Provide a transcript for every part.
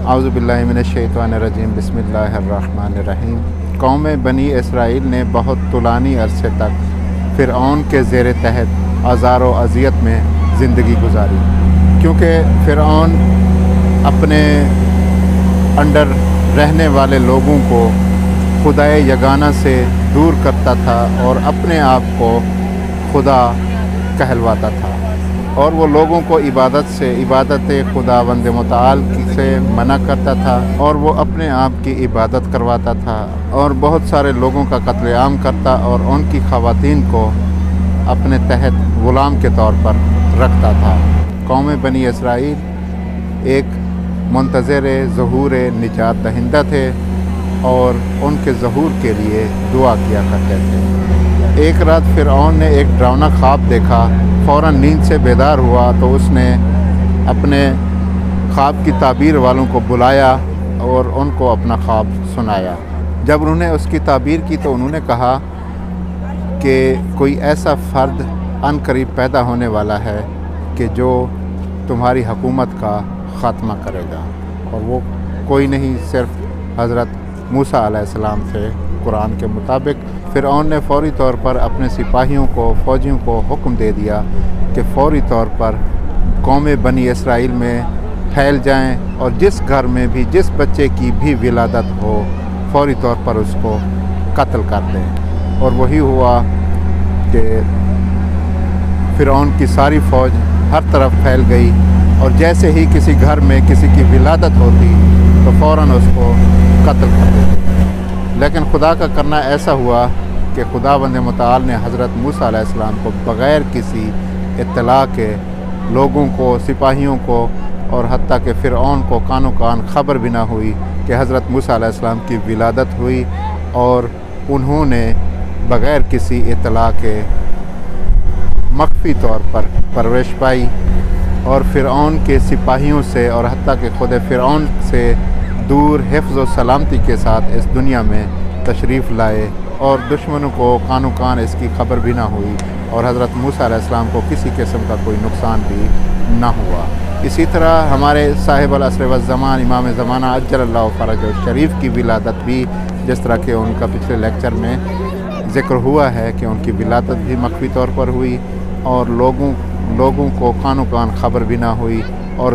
اعوذ باللہ من الشیطان الرجیم بسم اللہ الرحمن الرحیم۔ قوم بنی اسرائیل نے بہت طولانی عرصے تک فرعون کے زیر تحت آزار و اذیت میں زندگی گزاری، کیونکہ فرعون اپنے انڈر رہنے والے لوگوں کو خدائے یگانہ سے دور کرتا تھا اور اپنے آپ کو خدا کہلواتا تھا، اور وہ لوگوں کو عبادت خداوند متعال سے منع کرتا تھا، اور وہ اپنے آپ کی عبادت کرواتا تھا، اور بہت سارے لوگوں کا قتل عام کرتا اور ان کی خواتین کو اپنے تحت غلام کے طور پر رکھتا تھا۔ قوم بنی اسرائیل ایک منتظر ظہور نجات دہندہ تھے اور ان کے ظہور کے لیے دعا کیا کرتے تھے۔ ایک رات فرعون نے ایک ڈراؤنا خواب دیکھا، فوراً نیند سے بیدار ہوا تو اس نے اپنے خواب کی تعبیر والوں کو بلایا اور ان کو اپنا خواب سنایا۔ جب انہوں نے اس کی تعبیر کی تو انہوں نے کہا کہ کوئی ایسا فرد عنقریب پیدا ہونے والا ہے کہ جو تمہاری حکومت کا خاتمہ کرے گا، اور وہ کوئی نہیں صرف حضرت موسیٰ علیہ السلام تھے۔ قرآن کے مطابق فرعون نے فوری طور پر اپنے سپاہیوں کو، فوجیوں کو حکم دے دیا کہ فوری طور پر قوم بنی اسرائیل میں پھیل جائیں، اور جس گھر میں بھی جس بچے کی بھی ولادت ہو فوری طور پر اس کو قتل کر دیں۔ اور وہی ہوا کہ فرعون کی ساری فوج ہر طرف پھیل گئی، اور جیسے ہی کسی گھر میں کسی کی ولادت ہوتی تو فوراً اس کو قتل کر دیتے۔ لیکن خدا کا کرنا ایسا ہوا کہ خداوند متعال نے حضرت موسیٰ علیہ السلام کو بغیر کسی اطلاع کے لوگوں کو، سپاہیوں کو، اور حتیٰ کہ فرعون کو کانوں کان خبر بھی نہ ہوئی کہ حضرت موسیٰ علیہ السلام کی ولادت ہوئی، اور انہوں نے بغیر کسی اطلاع کے مخفی طور پر پرورش پائی، اور فرعون کے سپاہیوں سے اور حتیٰ کہ خود فرعون سے دور حفظ و سلامتی کے ساتھ اس دنیا میں تشریف لائے، اور دشمنوں کو کانوں کان اس کی خبر بھی نہ ہوئی، اور حضرت موسیٰ علیہ السلام کو کسی قسم کا کوئی نقصان بھی نہ ہوا۔ اسی طرح ہمارے صاحب العصر والزمان امام زمانہ عجل اللہ فرجہ الشریف کی ولادت بھی، جس طرح کہ ان کا پچھلے لیکچر میں ذکر ہوا ہے کہ ان کی ولادت بھی مخفی طور پر ہوئی، اور لوگوں کو کانوں کان خبر بھی نہ ہوئی، اور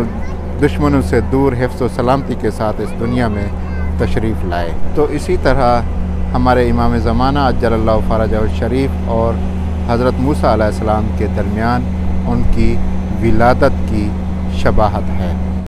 دشمنوں سے دور حفظ و سلامتی کے ساتھ اس دنیا میں تشریف لائے۔ تو اسی طرح ہمارے امام زمانہ عجل اللہ فرجہ الشریف اور حضرت موسیٰ علیہ السلام کے درمیان ان کی ولادت کی شباہت ہے۔